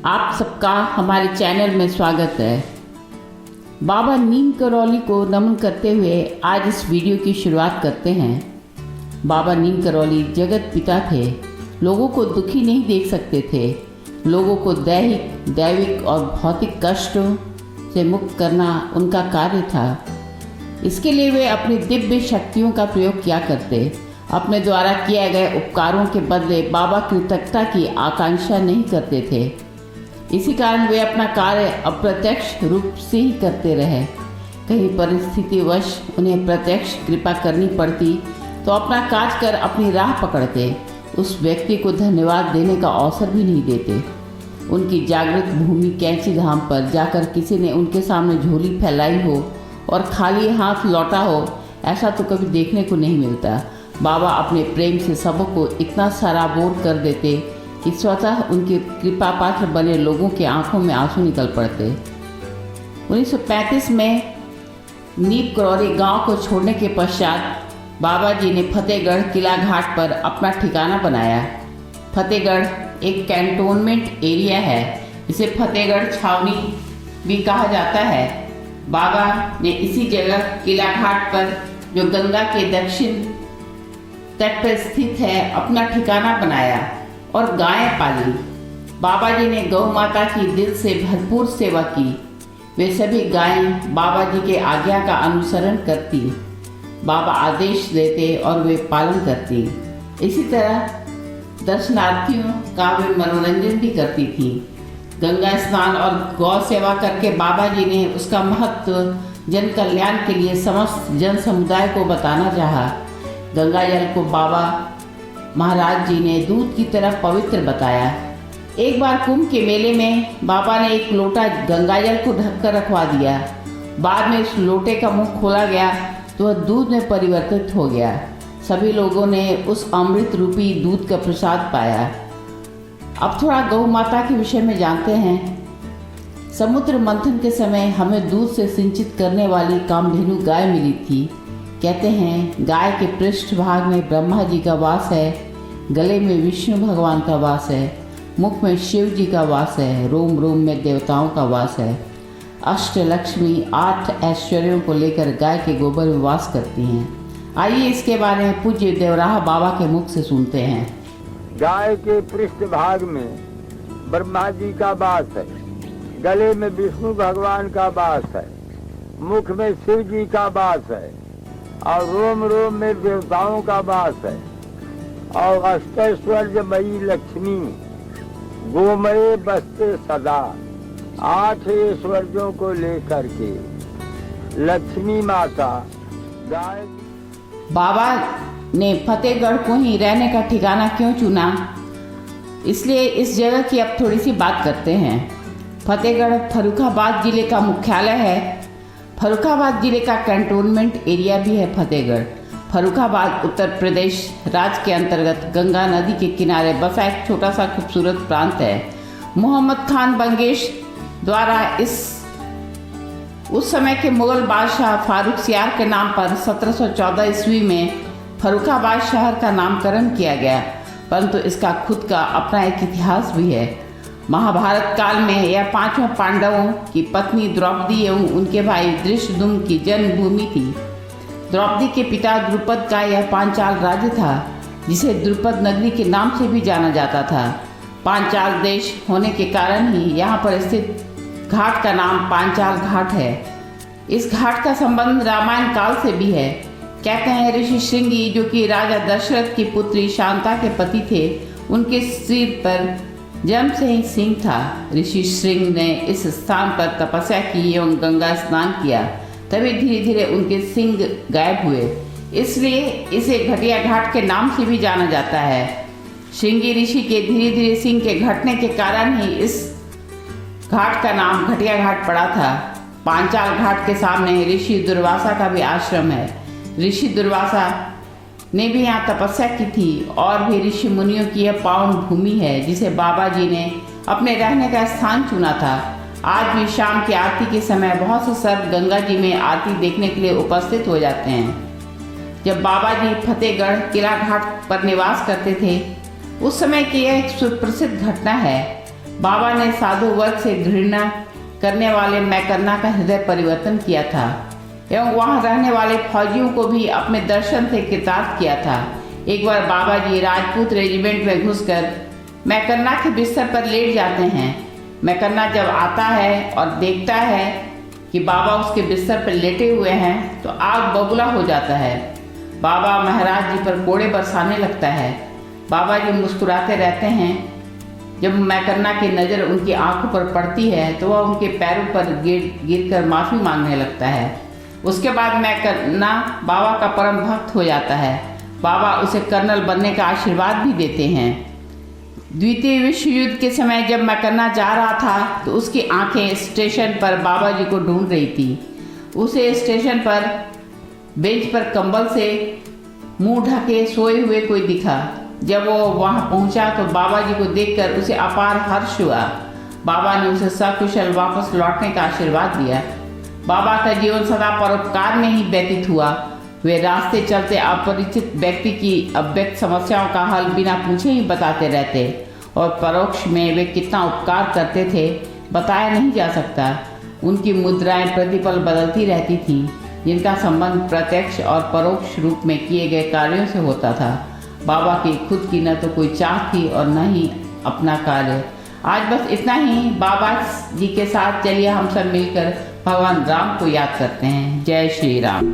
आप सबका हमारे चैनल में स्वागत है। बाबा नीम करौली को नमन करते हुए आज इस वीडियो की शुरुआत करते हैं। बाबा नीम करौली जगत पिता थे। लोगों को दुखी नहीं देख सकते थे। लोगों को दैविक और भौतिक कष्टों से मुक्त करना उनका कार्य था। इसके लिए वे अपनी दिव्य शक्तियों का प्रयोग किया करते। अपने द्वारा किए गए उपकारों के बदले बाबा कृतज्ञता की आकांक्षा नहीं करते थे। इसी कारण वे अपना कार्य अप्रत्यक्ष रूप से ही करते रहे। कहीं परिस्थितिवश उन्हें प्रत्यक्ष कृपा करनी पड़ती तो अपना काज कर अपनी राह पकड़ते। उस व्यक्ति को धन्यवाद देने का अवसर भी नहीं देते। उनकी जागृत भूमि कैंची धाम पर जाकर किसी ने उनके सामने झोली फैलाई हो और खाली हाथ लौटा हो, ऐसा तो कभी देखने को नहीं मिलता। बाबा अपने प्रेम से सबको इतना सराबोर कर देते कि स्वतः उनके कृपा पात्र बने लोगों के आंखों में आंसू निकल पड़ते। 1935 में नीम करौली गांव को छोड़ने के पश्चात बाबा जी ने फतेहगढ़ किला घाट पर अपना ठिकाना बनाया। फतेहगढ़ एक कैंटोनमेंट एरिया है, इसे फतेहगढ़ छावनी भी कहा जाता है। बाबा ने इसी जगह किला घाट पर, जो गंगा के दक्षिण तट पर स्थित है, अपना ठिकाना बनाया और गायें पाली। बाबा जी ने गौ माता की दिल से भरपूर सेवा की। वे सभी गायें बाबा जी के आज्ञा का अनुसरण करती। बाबा आदेश देते और वे पालन करती। इसी तरह दर्शनार्थियों का वे मनोरंजन भी करती थी। गंगा स्नान और गौ सेवा करके बाबा जी ने उसका महत्व जन कल्याण के लिए समस्त जन समुदाय को बताना चाहा। गंगा जल को बाबा महाराज जी ने दूध की तरह पवित्र बताया। एक बार कुंभ के मेले में बाबा ने एक लोटा गंगा जल को ढककर रखवा दिया। बाद में उस लोटे का मुंह खोला गया तो वह दूध में परिवर्तित हो गया। सभी लोगों ने उस अमृत रूपी दूध का प्रसाद पाया। अब थोड़ा गौ माता के विषय में जानते हैं। समुद्र मंथन के समय हमें दूध से सिंचित करने वाली कामधेनु गाय मिली थी। कहते हैं गाय के पृष्ठभाग में ब्रह्मा जी का वास है, गले में विष्णु भगवान का वास है, मुख में शिव जी का वास है, रोम रोम में देवताओं का वास है। अष्टलक्ष्मी 8 ऐश्वर्यों को लेकर गाय के गोबर में वास करती हैं। आइए इसके बारे में पूज्य देवराहा बाबा के मुख से सुनते हैं। गाय के पृष्ठभाग में ब्रह्मा जी का वास है, गले में विष्णु भगवान का वास है, मुख में शिव जी का वास है और रोम रोम में देवताओं का वास है। और अष्टैश्वर्यमयी लक्ष्मी गोमय बसते सदा। 8 ऐश्वर्यों को लेकर के लक्ष्मी माता गाय। बाबा ने फतेहगढ़ को ही रहने का ठिकाना क्यों चुना, इसलिए इस जगह की अब थोड़ी सी बात करते हैं। फतेहगढ़ फर्रुखाबाद जिले का मुख्यालय है। फर्रुखाबाद जिले का कैंटोनमेंट एरिया भी है फतेहगढ़। फर्रुखाबाद उत्तर प्रदेश राज्य के अंतर्गत गंगा नदी के किनारे बसा एक छोटा सा खूबसूरत प्रांत है। मोहम्मद खान बंगेश द्वारा उस समय के मुगल बादशाह फारुखसियार के नाम पर 1714 ईस्वी में फर्रुखाबाद शहर का नामकरण किया गया, परंतु इसका खुद का अपना एक इतिहास भी है। महाभारत काल में यह 5 पांडवों की पत्नी द्रौपदी एवं उनके भाई धृष्टद्युम्न की जन्मभूमि थी। द्रौपदी के पिता द्रुपद का यह पांचाल राज्य था, जिसे द्रुपद नगरी के नाम से भी जाना जाता था। पांचाल देश होने के कारण ही यहाँ पर स्थित घाट का नाम पांचाल घाट है। इस घाट का संबंध रामायण काल से भी है। कहते हैं ऋषि श्रृंगी, जो कि राजा दशरथ की पुत्री शांता के पति थे, उनके सिर पर जन्म से ही सिंह था। ऋषि श्रृंग ने इस स्थान पर तपस्या की एवं गंगा स्नान किया, तभी धीरे धीरे उनके सिंह गायब हुए, इसलिए इसे घटिया घाट के नाम से भी जाना जाता है। श्रृंगी ऋषि के धीरे धीरे सिंह के घटने के कारण ही इस घाट का नाम घटिया घाट पड़ा था। पांचाल घाट के सामने ऋषि दुर्वासा का भी आश्रम है। ऋषि दुर्वासा ने भी यहाँ तपस्या की थी और भी ऋषि मुनियों की यह पावन भूमि है, जिसे बाबा जी ने अपने रहने का स्थान चुना था। आज भी शाम की आरती के समय बहुत से सर्प गंगा जी में आरती देखने के लिए उपस्थित हो जाते हैं। जब बाबा जी फतेहगढ़ किला घाट पर निवास करते थे, उस समय की यह एक सुप्रसिद्ध घटना है। बाबा ने साधु वर्ग से घृणा करने वाले मैकन्ना का हृदय परिवर्तन किया था एवं वहां रहने वाले फौजियों को भी अपने दर्शन से कृतार्थ किया था। एक बार बाबा जी राजपूत रेजिमेंट में घुसकर मैकन्ना के बिस्तर पर लेट जाते हैं। मैकन्ना जब आता है और देखता है कि बाबा उसके बिस्तर पर लेटे हुए हैं तो आग बबूला हो जाता है। बाबा महाराज जी पर कोड़े बरसाने लगता है। बाबा जी मुस्कुराते रहते हैं। जब मैकन्ना की नज़र उनकी आंखों पर पड़ती है तो वह उनके पैरों पर गिरकर माफ़ी मांगने लगता है। उसके बाद मैकन्ना बाबा का परम भक्त हो जाता है। बाबा उसे कर्नल बनने का आशीर्वाद भी देते हैं। द्वितीय विश्व युद्ध के समय जब मैकन्ना जा रहा था तो उसकी आंखें स्टेशन पर बाबा जी को ढूंढ रही थी। उसे स्टेशन पर बेंच पर कंबल से मुंह ढके सोए हुए कोई दिखा। जब वो वहां पहुंचा तो बाबा जी को देखकर उसे अपार हर्ष हुआ। बाबा ने उसे सकुशल वापस लौटने का आशीर्वाद दिया। बाबा का जीवन सदा परोपकार में ही व्यतीत हुआ। वे रास्ते चलते अपरिचित व्यक्ति की अव्यक्त समस्याओं का हल बिना पूछे ही बताते रहते और परोक्ष में वे कितना उपकार करते थे बताया नहीं जा सकता। उनकी मुद्राएं प्रतिपल बदलती रहती थीं, जिनका संबंध प्रत्यक्ष और परोक्ष रूप में किए गए कार्यों से होता था। बाबा की खुद की न तो कोई चाह थी और न ही अपना कार्य। आज बस इतना ही। बाबा जी के साथ चलिए हम सब मिलकर भगवान राम को याद करते हैं। जय श्री राम।